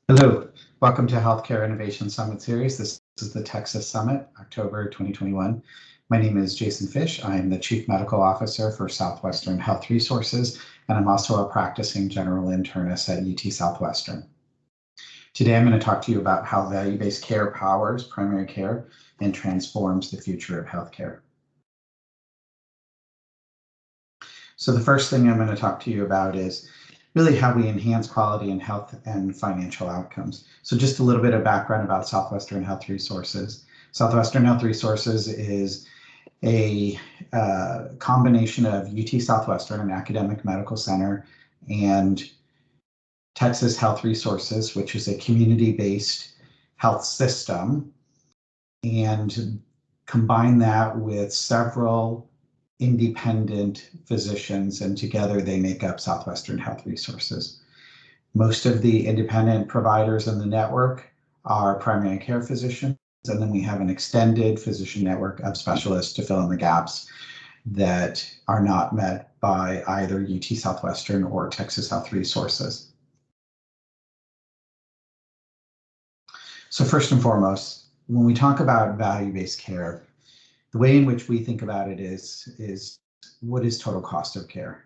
Hello, welcome to Healthcare Innovation Summit Series. This is the Texas Summit, October 2021. My name is Jason Fish. I am the Chief Medical Officer for Southwestern Health Resources, and I'm also a practicing general internist at UT Southwestern. Today, I'm going to talk to you about how value-based care powers primary care and transforms the future of healthcare. So the first thing I'm going to talk to you about is really how we enhance quality in health and financial outcomes. So just a little bit of background about Southwestern Health Resources. Southwestern Health Resources is a combination of UT Southwestern, an academic medical center, and Texas Health Resources, which is a community-based health system, and combine that with several independent physicians, and together they make up Southwestern Health Resources. Most of the independent providers in the network are primary care physicians, and then we have an extended physician network of specialists to fill in the gaps that are not met by either UT Southwestern or Texas Health Resources. So first and foremost, when we talk about value-based care, the way in which we think about it is what is total cost of care?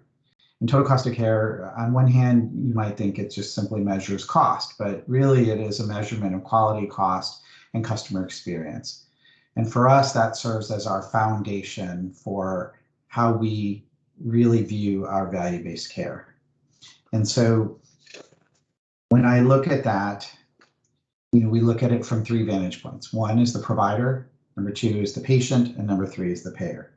And total cost of care, on one hand, you might think it just simply measures cost, but really it is a measurement of quality, cost, and customer experience. And for us, that serves as our foundation for how we really view our value-based care. And so when I look at that, we look at it from three vantage points. One is the provider, number two is the patient, and number three is the payer.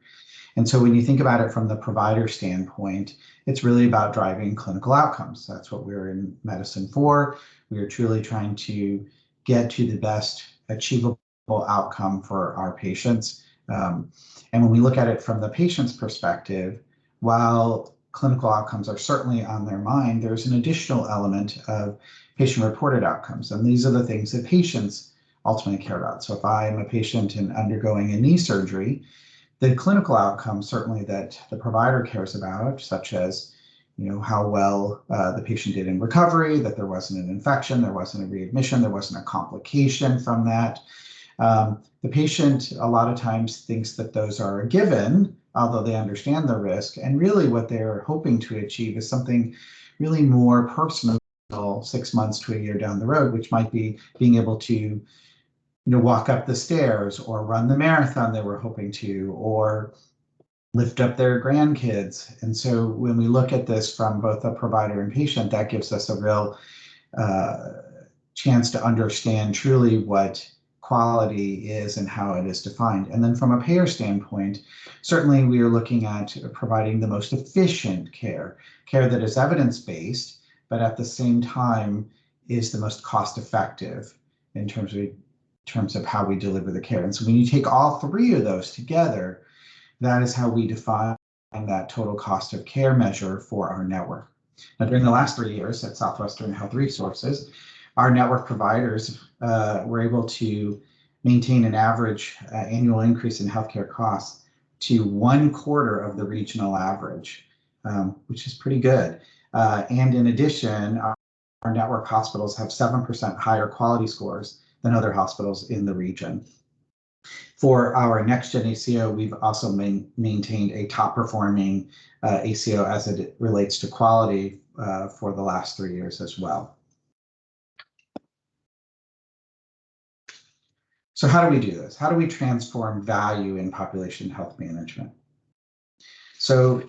And so when you think about it from the provider standpoint, it's really about driving clinical outcomes. That's what we're in medicine for. We are truly trying to get to the best achievable outcome for our patients. And when we look at it from the patient's perspective, while clinical outcomes are certainly on their mind, there's an additional element of patient-reported outcomes. And these are the things that patients ultimately care about. So if I'm a patient and undergoing a knee surgery, the clinical outcomes certainly that the provider cares about, such as how well the patient did in recovery, that there wasn't an infection, there wasn't a readmission, there wasn't a complication from that. The patient a lot of times thinks that those are a given, although they understand the risk. And really what they're hoping to achieve is something really more personal, 6 months to a year down the road, which might be being able to walk up the stairs or run the marathon they were hoping to, or lift up their grandkids. And so when we look at this from both a provider and patient, that gives us a real chance to understand truly what quality is and how it is defined. And then from a payer standpoint, certainly we are looking at providing the most efficient care that is evidence-based, but at the same time is the most cost-effective in terms of how we deliver the care. And so when you take all three of those together, that is how we define that total cost of care measure for our network. Now, during the last 3 years at Southwestern Health Resources, our network providers were able to maintain an average annual increase in healthcare costs to 1/4 of the regional average, which is pretty good. And in addition, our network hospitals have 7% higher quality scores than other hospitals in the region. For our next-gen ACO, we've also maintained a top-performing ACO as it relates to quality for the last 3 years as well. So how do we do this? How do we transform value in population health management? So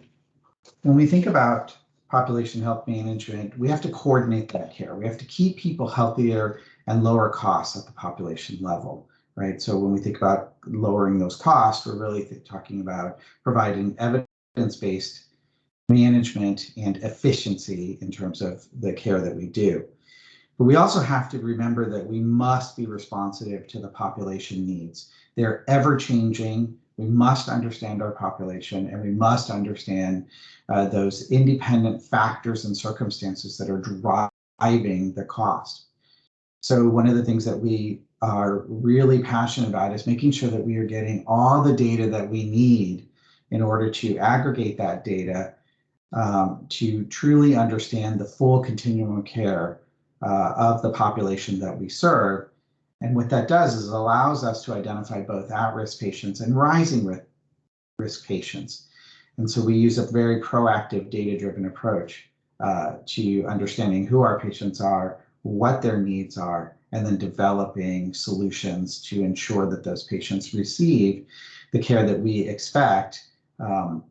when we think about population health management, we have to coordinate that care. We have to keep people healthier and lower costs at the population level, right? So when we think about lowering those costs, we're really talking about providing evidence-based management and efficiency in terms of the care that we do. But we also have to remember that we must be responsive to the population needs. They're ever-changing. We must understand our population, and we must understand those independent factors and circumstances that are driving the cost. So one of the things that we are really passionate about is making sure that we are getting all the data that we need in order to aggregate that data to truly understand the full continuum of care of the population that we serve. And what that does is it allows us to identify both at-risk patients and rising risk patients. And so we use a very proactive data-driven approach to understanding who our patients are, what their needs are, and then developing solutions to ensure that those patients receive the care that we expect, and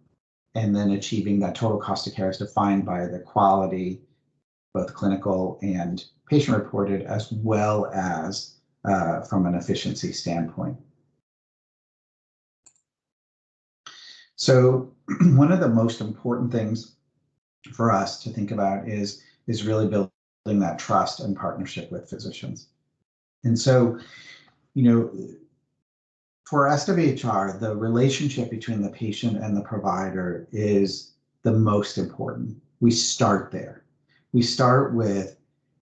then achieving that total cost of care is defined by the quality, both clinical and patient reported, as well as from an efficiency standpoint. So one of the most important things for us to think about is really building that trust and partnership with physicians. And so, for SWHR, the relationship between the patient and the provider is the most important. We start there. We start with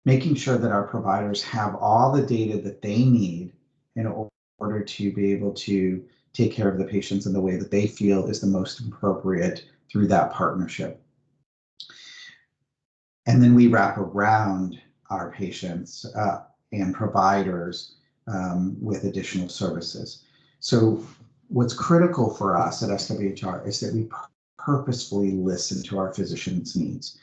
making sure that our providers have all the data that they need in order to be able to take care of the patients in the way that they feel is the most appropriate through that partnership. And then we wrap around our patients and providers with additional services. So what's critical for us at SWHR is that we purposefully listen to our physicians' needs.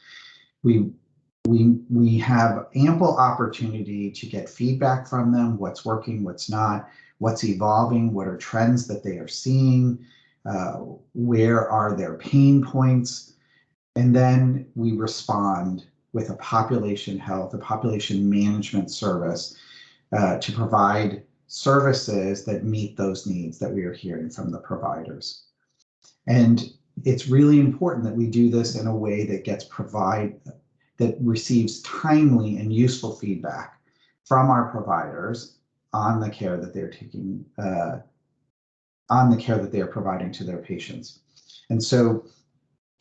We have ample opportunity to get feedback from them, what's working, what's not, what's evolving, what are trends that they are seeing, where are their pain points, and then we respond with a population health, a population management service to provide services that meet those needs that we are hearing from the providers. And it's really important that we do this in a way that that receives timely and useful feedback from our providers on the care that they're taking, on the care that they are providing to their patients. And so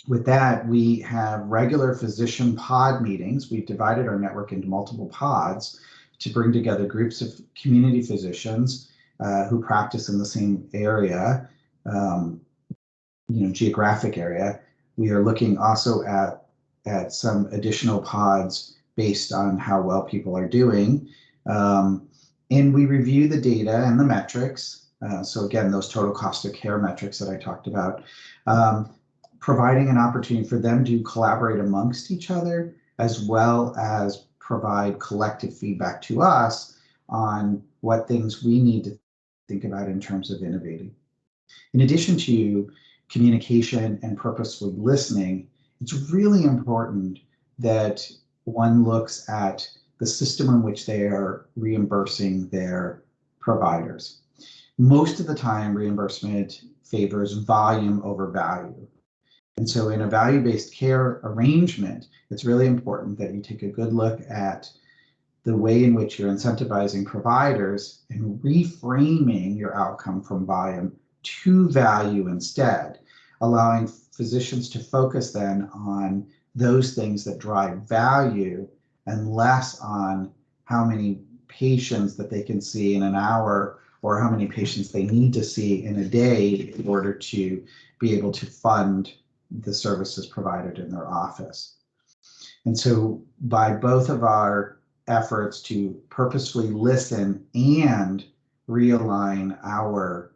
with that, we have regular physician pod meetings. We've divided our network into multiple pods to bring together groups of community physicians who practice in the same area, geographic area. We are looking also at some additional pods based on how well people are doing. And we review the data and the metrics. So again, those total cost of care metrics that I talked about, providing an opportunity for them to collaborate amongst each other, as well as provide collective feedback to us on what things we need to think about in terms of innovating. In addition to communication and purposefully listening, it's really important that one looks at the system in which they are reimbursing their providers. Most of the time, reimbursement favors volume over value. And so in a value-based care arrangement, it's really important that you take a good look at the way in which you're incentivizing providers and reframing your outcome from volume to value instead, allowing physicians to focus then on those things that drive value and less on how many patients that they can see in an hour or how many patients they need to see in a day in order to be able to fund the services provided in their office. And so by both of our efforts to purposefully listen and realign our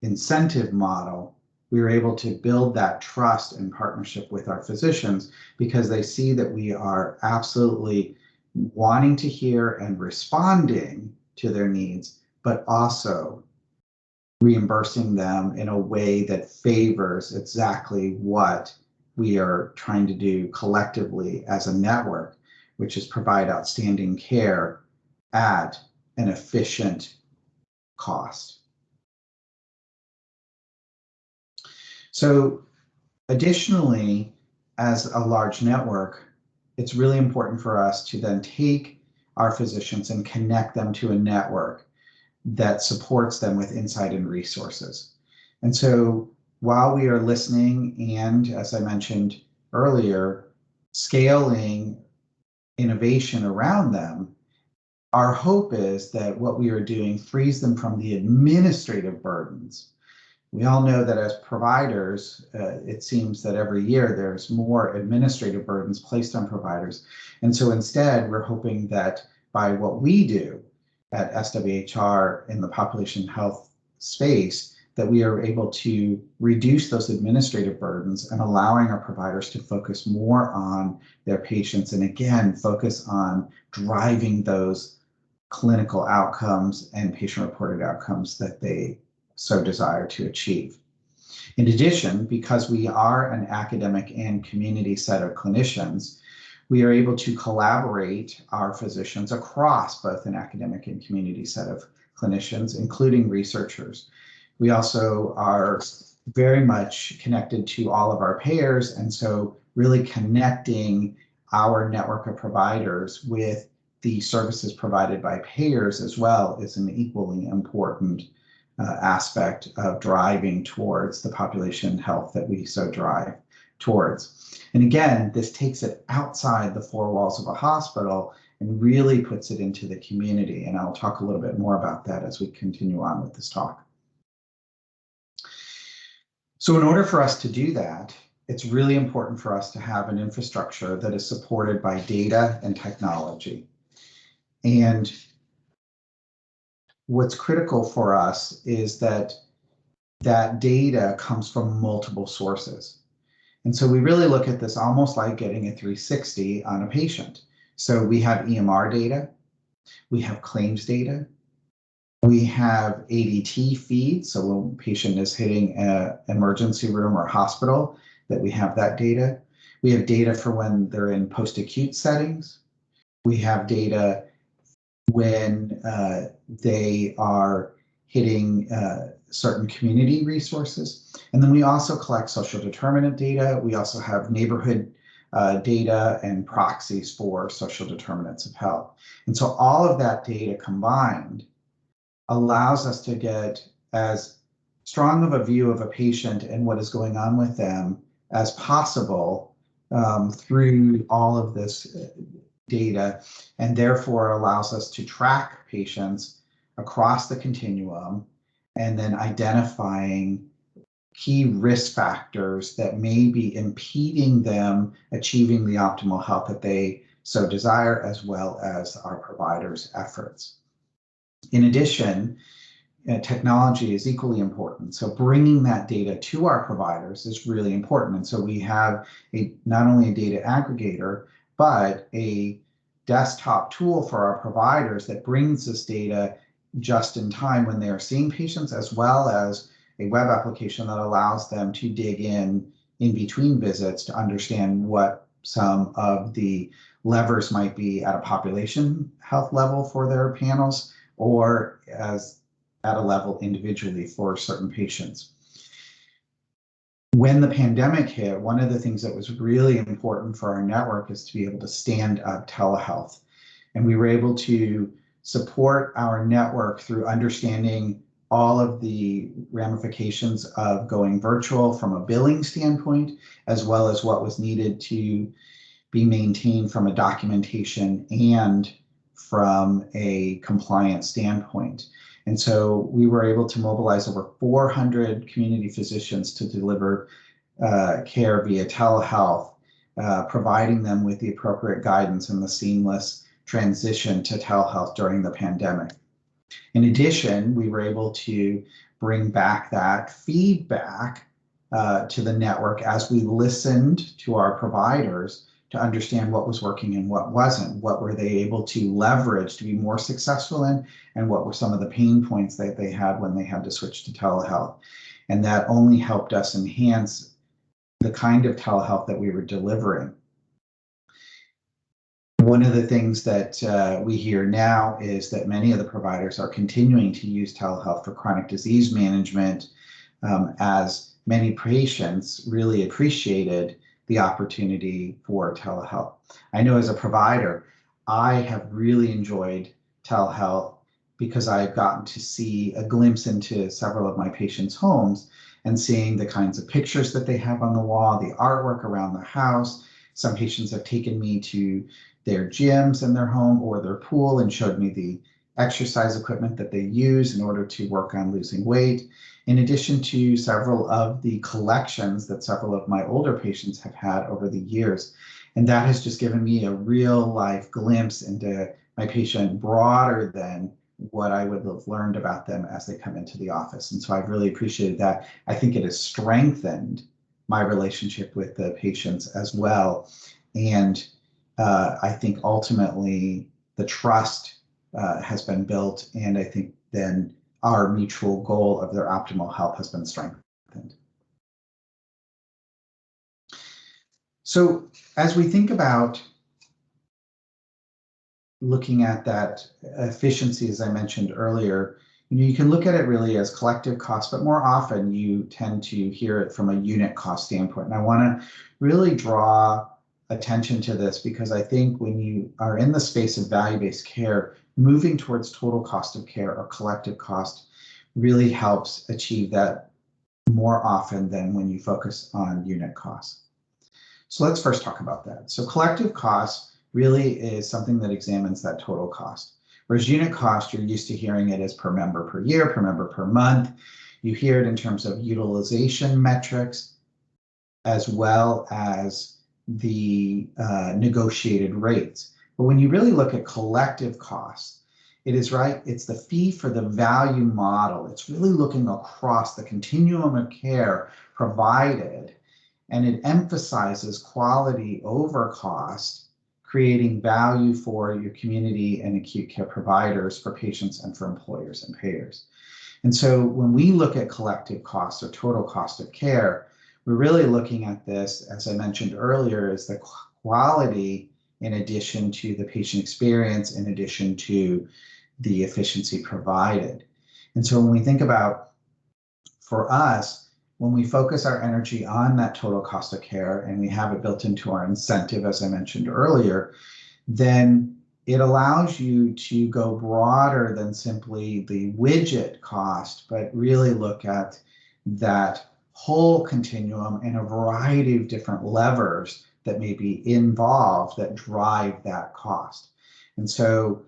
incentive model, we were able to build that trust and partnership with our physicians because they see that we are absolutely wanting to hear and responding to their needs, but also reimbursing them in a way that favors exactly what we are trying to do collectively as a network, which is provide outstanding care at an efficient cost. So additionally, as a large network, it's really important for us to then take our physicians and connect them to a network that supports them with insight and resources. And so while we are listening and, as I mentioned earlier, scaling innovation around them, our hope is that what we are doing frees them from the administrative burdens We all know that as providers, it seems that every year there's more administrative burdens placed on providers. And so instead, we're hoping that by what we do at SWHR in the population health space, that we are able to reduce those administrative burdens and allowing our providers to focus more on their patients and again, focus on driving those clinical outcomes and patient-reported outcomes that they so desire to achieve. In addition, because we are an academic and community set of clinicians, we are able to collaborate our physicians across both an academic and community set of clinicians, including researchers. We also are very much connected to all of our payers, and so really connecting our network of providers with the services provided by payers as well is an equally important aspect of driving towards the population health that we so drive towards. And again, this takes it outside the four walls of a hospital and really puts it into the community. And I'll talk a little bit more about that as we continue on with this talk. So in order for us to do that, it's really important for us to have an infrastructure that is supported by data and technology. And what's critical for us is that that data comes from multiple sources. And so we really look at this almost like getting a 360 on a patient. So we have EMR data, we have claims data, we have ADT feeds. So when a patient is hitting an emergency room or hospital, that we have that data. We have data for when they're in post-acute settings. We have data when they are hitting certain community resources. And then we also collect social determinant data. We also have neighborhood data and proxies for social determinants of health. And so all of that data combined allows us to get as strong of a view of a patient and what is going on with them as possible through all of this data, and therefore allows us to track patients across the continuum and then identifying key risk factors that may be impeding them achieving the optimal health that they so desire, as well as our providers' efforts. In addition, technology is equally important. So bringing that data to our providers is really important. And so we have not only a data aggregator, but a desktop tool for our providers that brings this data just in time when they are seeing patients, as well as a web application that allows them to dig in between visits to understand what some of the levers might be at a population health level for their panels, or as at a level individually for certain patients. When the pandemic hit, one of the things that was really important for our network is to be able to stand up telehealth. And we were able to support our network through understanding all of the ramifications of going virtual from a billing standpoint, as well as what was needed to be maintained from a documentation and from a compliance standpoint. And so we were able to mobilize over 400 community physicians to deliver care via telehealth, providing them with the appropriate guidance and the seamless transition to telehealth during the pandemic. In addition, we were able to bring back that feedback to the network as we listened to our providers to understand what was working and what wasn't, what were they able to leverage to be more successful in, and what were some of the pain points that they had when they had to switch to telehealth. And that only helped us enhance the kind of telehealth that we were delivering. One of the things that we hear now is that many of the providers are continuing to use telehealth for chronic disease management, as many patients really appreciated the opportunity for telehealth. I know as a provider, I have really enjoyed telehealth because I've gotten to see a glimpse into several of my patients' homes and seeing the kinds of pictures that they have on the wall, the artwork around the house. Some patients have taken me to their gyms in their home or their pool and showed me the exercise equipment that they use in order to work on losing weight, in addition to several of the collections that several of my older patients have had over the years. And that has just given me a real life glimpse into my patient broader than what I would have learned about them as they come into the office. And so I've really appreciated that. I think it has strengthened my relationship with the patients as well. And I think ultimately the trust has been built, and I think then our mutual goal of their optimal health has been strengthened. So as we think about looking at that efficiency, as I mentioned earlier, you can look at it really as collective cost, but more often you tend to hear it from a unit cost standpoint. And I want to really draw attention to this because I think when you are in the space of value-based care, moving towards total cost of care or collective cost really helps achieve that more often than when you focus on unit costs. So let's first talk about that. So collective cost really is something that examines that total cost. Whereas unit cost, you're used to hearing it as per member per year, per member per month. You hear it in terms of utilization metrics, as well as the negotiated rates. But when you really look at collective costs, it's the fee for the value model. It's really looking across the continuum of care provided, and it emphasizes quality over cost, creating value for your community and acute care providers, for patients and for employers and payers. And so when we look at collective costs or total cost of care, we're really looking at this, as I mentioned earlier, as the quality in addition to the patient experience, in addition to the efficiency provided. And so when we think about, for us, when we focus our energy on that total cost of care and we have it built into our incentive, as I mentioned earlier, then it allows you to go broader than simply the widget cost, but really look at that whole continuum and a variety of different levers that may be involved that drive that cost. And so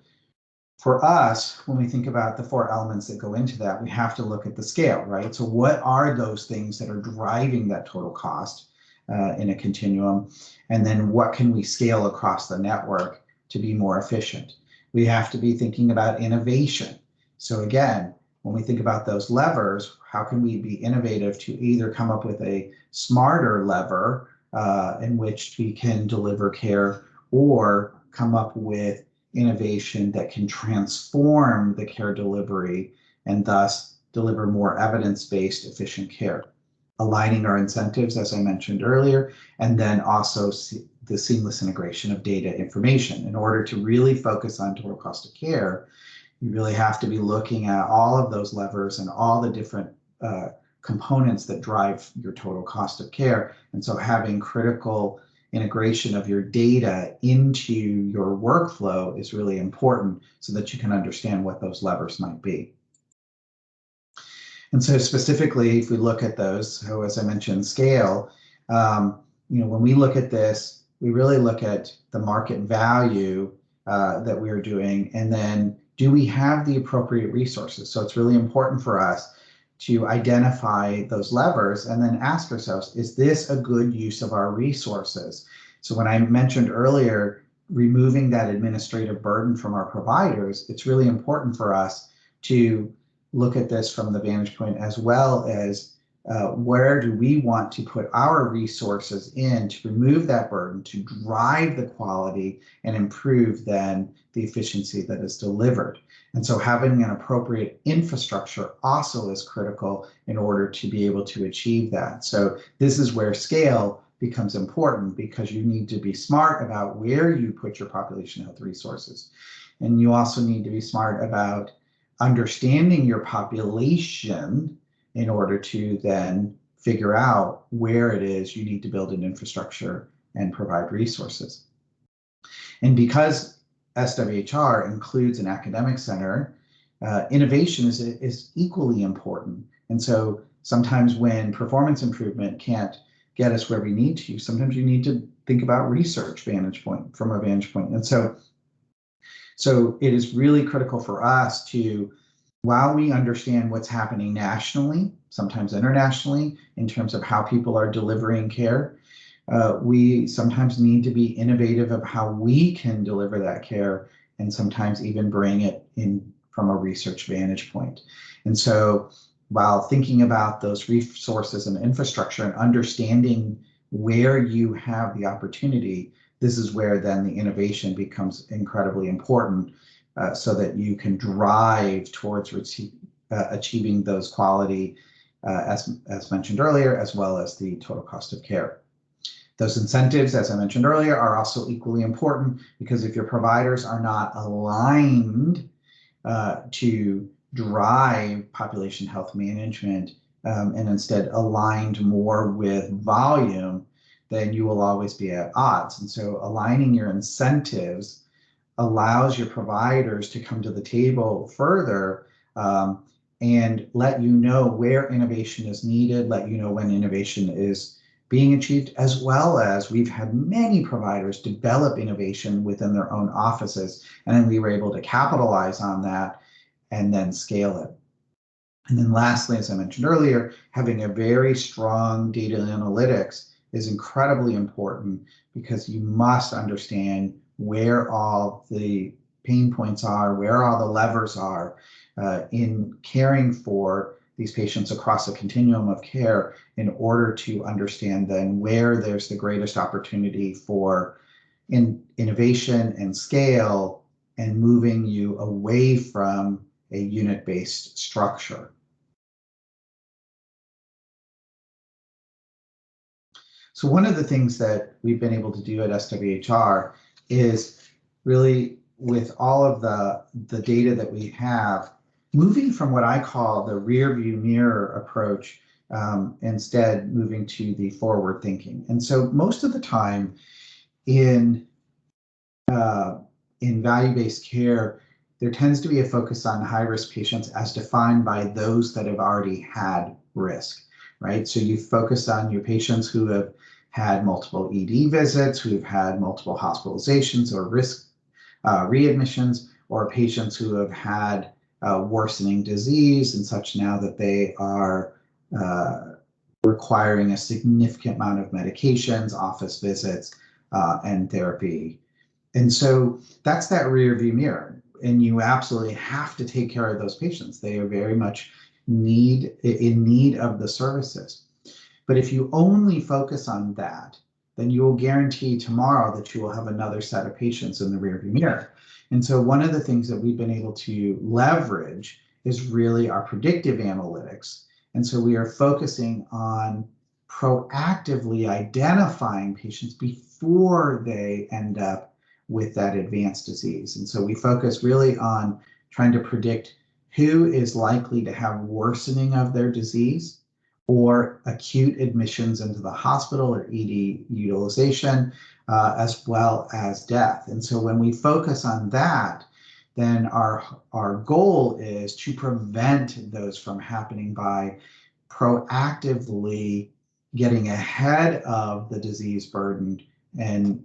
for us, when we think about the four elements that go into that, we have to look at the scale, right? So what are those things that are driving that total cost in a continuum? And then what can we scale across the network to be more efficient? We have to be thinking about innovation. So again, when we think about those levers, how can we be innovative to either come up with a smarter lever in which we can deliver care, or come up with innovation that can transform the care delivery and thus deliver more evidence-based, efficient care. Aligning our incentives, as I mentioned earlier, and then also the seamless integration of data information. In order to really focus on total cost of care, you really have to be looking at all of those levers and all the different components that drive your total cost of care. And so having critical integration of your data into your workflow is really important so that you can understand what those levers might be. And so specifically, if we look at those, so as I mentioned, scale, when we look at this, we really look at the market value that we're doing, and then do we have the appropriate resources? So it's really important for us to identify those levers and then ask ourselves, is this a good use of our resources? So when I mentioned earlier, removing that administrative burden from our providers, it's really important for us to look at this from the vantage point as well as where do we want to put our resources in to remove that burden, to drive the quality and improve then the efficiency that is delivered. And so having an appropriate infrastructure also is critical in order to be able to achieve that. So this is where scale becomes important, because you need to be smart about where you put your population health resources. And you also need to be smart about understanding your population in order to then figure out where it is you need to build an infrastructure and provide resources. And because SWHR includes an academic center, innovation is equally important. And so sometimes when performance improvement can't get us where we need to, sometimes you need to think about research vantage point from a vantage point. And so So it is really critical for us to, while we understand what's happening nationally, sometimes internationally, in terms of how people are delivering care, we sometimes need to be innovative of how we can deliver that care, and sometimes even bring it in from a research vantage point. And so while thinking about those resources and infrastructure and understanding where you have the opportunity, this is where then the innovation becomes incredibly important, so that you can drive towards achieving those quality, as mentioned earlier, as well as the total cost of care. Those incentives, as I mentioned earlier, are also equally important, because if your providers are not aligned to drive population health management, and instead aligned more with volume, then you will always be at odds. And so aligning your incentives allows your providers to come to the table further, and let you know where innovation is needed, let you know when innovation is being achieved, as well as we've had many providers develop innovation within their own offices, and then we were able to capitalize on that and then scale it. And then lastly, as I mentioned earlier, having a very strong data analytics is incredibly important, because you must understand where all the pain points are, where all the levers are in caring for these patients across a continuum of care, in order to understand then where there's the greatest opportunity for innovation and scale, and moving you away from a unit-based structure. So one of the things that we've been able to do at SWHR is really, with all of the data that we have, moving from what I call the rear view mirror approach, instead moving to the forward thinking. And so most of the time in value-based care, there tends to be a focus on high-risk patients as defined by those that have already had risk, right? So you focus on your patients who have had multiple ED visits, who've had multiple hospitalizations or risk readmissions, or patients who have had worsening disease and such, now that they are requiring a significant amount of medications, office visits, and therapy. And so that's that rear view mirror. And you absolutely have to take care of those patients. They are very much in need of the services. But if you only focus on that, then you will guarantee tomorrow that you will have another set of patients in the rearview mirror. And so one of the things that we've been able to leverage is really our predictive analytics. And so we are focusing on proactively identifying patients before they end up with that advanced disease. And so we focus really on trying to predict who is likely to have worsening of their disease, or acute admissions into the hospital or ED utilization, as well as death. And so when we focus on that, then our goal is to prevent those from happening by proactively getting ahead of the disease burden, and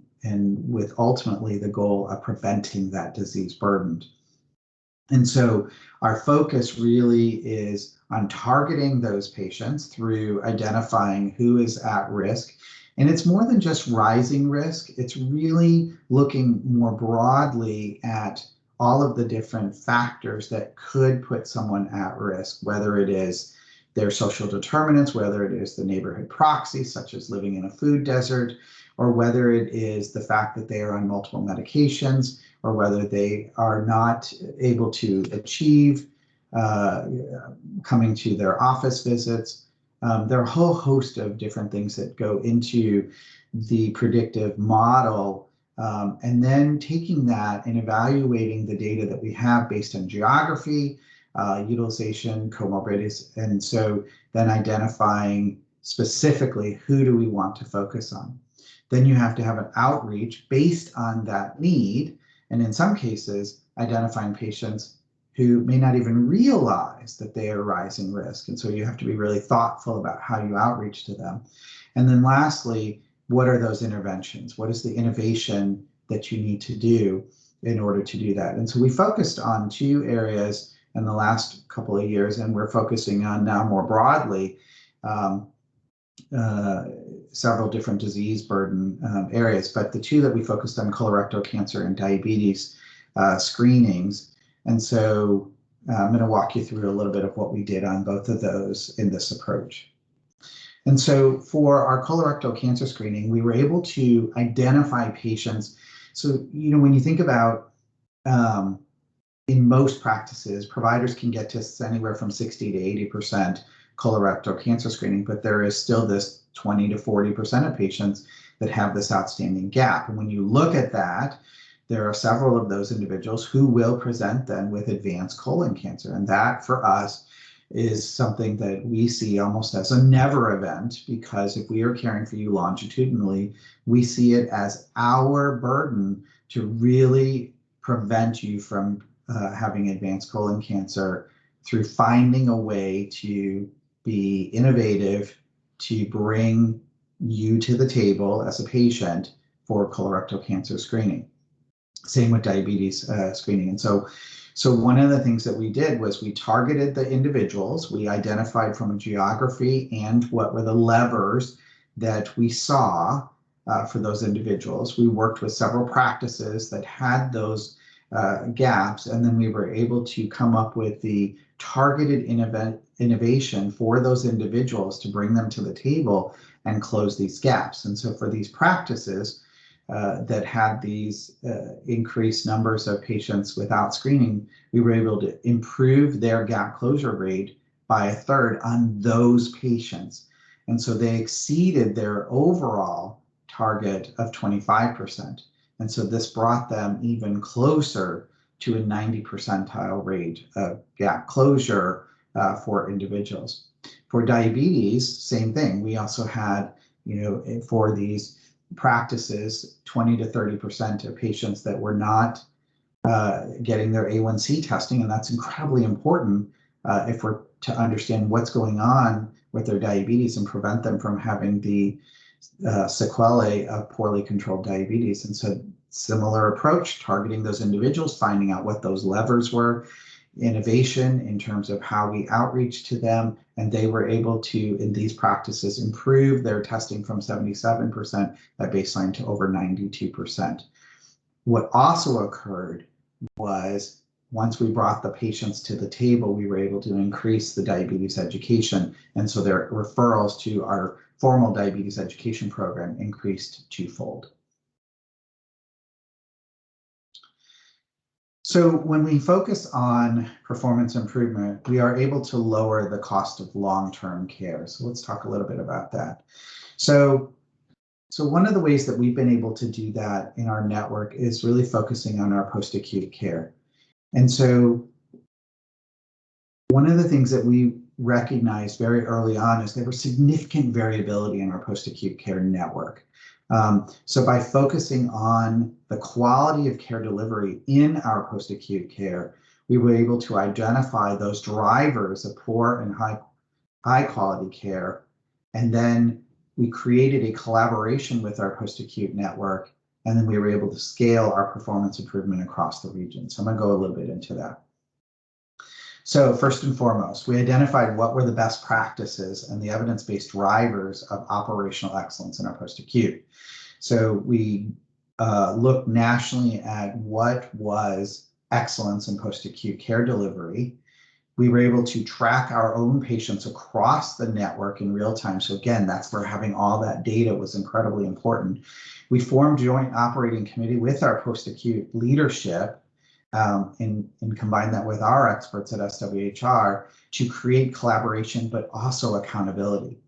with ultimately the goal of preventing that disease burden. And so our focus really is on targeting those patients through identifying who is at risk. And it's more than just rising risk. It's really looking more broadly at all of the different factors that could put someone at risk, whether it is their social determinants, whether it is the neighborhood proxy, such as living in a food desert, or whether it is the fact that they are on multiple medications, or whether they are not able to achieve coming to their office visits. There are a whole host of different things that go into the predictive model, and then taking that and evaluating the data that we have based on geography, utilization, comorbidities, and so then identifying specifically who do we want to focus on. Then you have to have an outreach based on that need, and in some cases, identifying patients who may not even realize that they are rising risk. And so you have to be really thoughtful about how you outreach to them. And then lastly, what are those interventions? What is the innovation that you need to do in order to do that. And so we focused on two areas in the last couple of years, and we're focusing on now more broadly several different disease burden areas, but the two that we focused on, colorectal cancer and diabetes screenings. And so I'm going to walk you through a little bit of what we did on both of those in this approach. And so for our colorectal cancer screening, we were able to identify patients. So, you know, when you think about in most practices, providers can get to anywhere from 60 to 80% colorectal cancer screening, but there is still this 20 to 40% of patients that have this outstanding gap. And when you look at that, there are several of those individuals who will present then with advanced colon cancer. And that for us is something that we see almost as a never event, because if we are caring for you longitudinally, we see it as our burden to really prevent you from having advanced colon cancer through finding a way to be innovative, to bring you to the table as a patient for colorectal cancer screening. Same with diabetes screening. And so one of the things that we did was we targeted the individuals. We identified from a geography and what were the levers that we saw for those individuals. We worked with several practices that had those gaps, and then we were able to come up with the targeted innovation for those individuals to bring them to the table and close these gaps. And so for these practices that had these increased numbers of patients without screening, we were able to improve their gap closure rate by a third on those patients. And so they exceeded their overall target of 25%. And so this brought them even closer to a 90 percentile rate of gap closure for individuals. For diabetes, same thing. We also had, you know, for these practices, 20 to 30% of patients that were not getting their A1C testing, and that's incredibly important if we're to understand what's going on with their diabetes and prevent them from having the sequelae of poorly controlled diabetes. And so similar approach, targeting those individuals, finding out what those levers were, innovation in terms of how we outreach to them, and they were able to, in these practices, improve their testing from 77% at baseline to over 92%. What also occurred was once we brought the patients to the table, we were able to increase the diabetes education, and so their referrals to our formal diabetes education program increased twofold. So when we focus on performance improvement, we are able to lower the cost of long-term care. So let's talk a little bit about that. So one of the ways that we've been able to do that in our network is really focusing on our post-acute care. And so one of the things that we recognized very early on is there was significant variability in our post-acute care network. So by focusing on the quality of care delivery in our post-acute care, we were able to identify those drivers of poor and high quality care. And then we created a collaboration with our post-acute network, and then we were able to scale our performance improvement across the region. So I'm gonna go a little bit into that. So first and foremost, we identified what were the best practices and the evidence-based drivers of operational excellence in our post-acute. So we looked nationally at what was excellence in post-acute care delivery. We were able to track our own patients across the network in real time. So again, that's where having all that data was incredibly important. We formed a joint operating committee with our post-acute leadership and combine that with our experts at SWHR to create collaboration, but also accountability.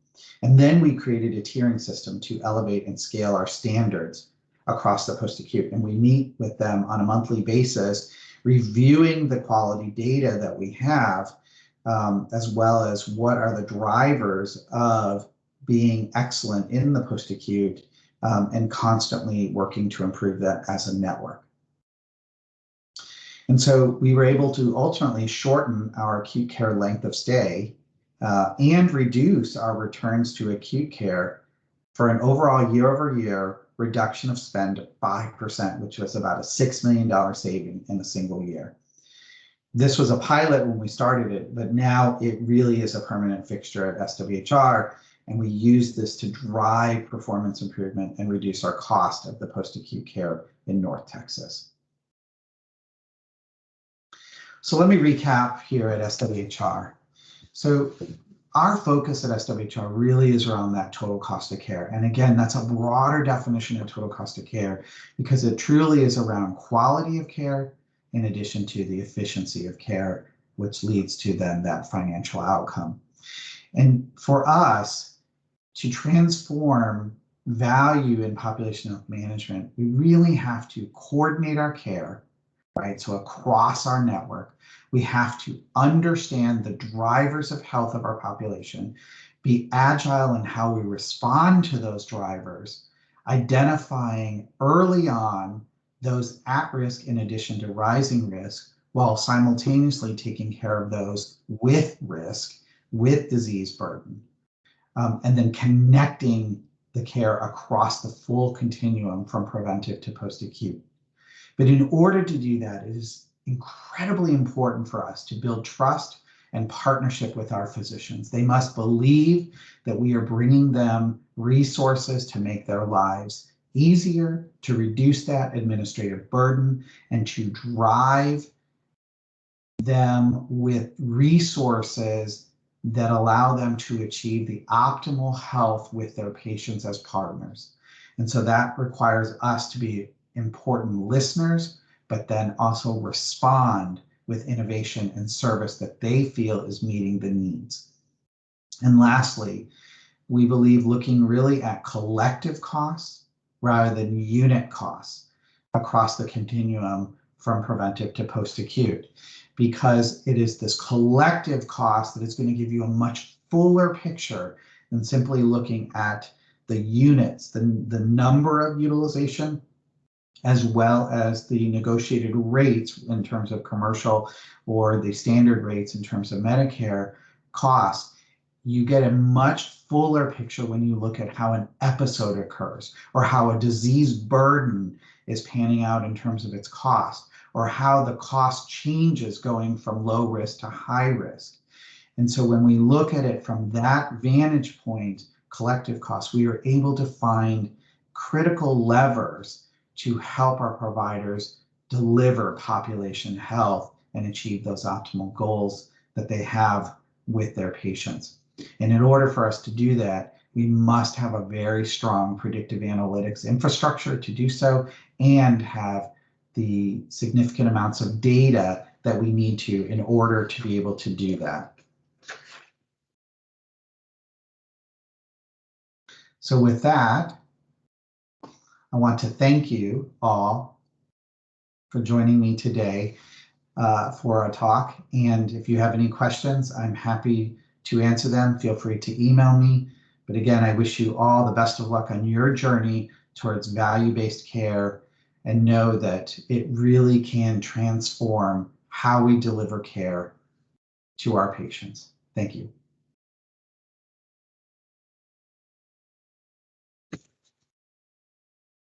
And then we created a tiering system to elevate and scale our standards across the post-acute. And we meet with them on a monthly basis, reviewing the quality data that we have, as well as what are the drivers of being excellent in the post-acute, and constantly working to improve that as a network. And so we were able to ultimately shorten our acute care length of stay and reduce our returns to acute care for an overall year-over-year reduction of spend of 5%, which was about a $6 million saving in a single year. This was a pilot when we started it, but now it really is a permanent fixture at SWHR, and we use this to drive performance improvement and reduce our cost of the post-acute care in North Texas. So let me recap here at SWHR. So our focus at SWHR really is around that total cost of care. And again, that's a broader definition of total cost of care because it truly is around quality of care in addition to the efficiency of care, which leads to then that financial outcome. And for us to transform value in population health management, we really have to coordinate our care, right? So across our network, we have to understand the drivers of health of our population, be agile in how we respond to those drivers, identifying early on those at risk in addition to rising risk, while simultaneously taking care of those with risk, with disease burden, and then connecting the care across the full continuum from preventive to post-acute. But in order to do that, it is incredibly important for us to build trust and partnership with our physicians. They must believe that we are bringing them resources to make their lives easier, to reduce that administrative burden, and to drive them with resources that allow them to achieve the optimal health with their patients as partners. And so that requires us to be important listeners, but then also respond with innovation and service that they feel is meeting the needs. And lastly, we believe looking really at collective costs rather than unit costs across the continuum from preventive to post-acute, because it is this collective cost that is going to give you a much fuller picture than simply looking at the units, the number of utilization, as well as the negotiated rates in terms of commercial or the standard rates in terms of Medicare costs. You get a much fuller picture when you look at how an episode occurs, or how a disease burden is panning out in terms of its cost, or how the cost changes going from low risk to high risk. And so when we look at it from that vantage point, collective costs, we are able to find critical levers to help our providers deliver population health and achieve those optimal goals that they have with their patients. And in order for us to do that, we must have a very strong predictive analytics infrastructure to do so, and have the significant amounts of data that we need to in order to be able to do that. So with that, I want to thank you all for joining me today for our talk. And if you have any questions, I'm happy to answer them. Feel free to email me. But again, I wish you all the best of luck on your journey towards value-based care, and know that it really can transform how we deliver care to our patients. Thank you.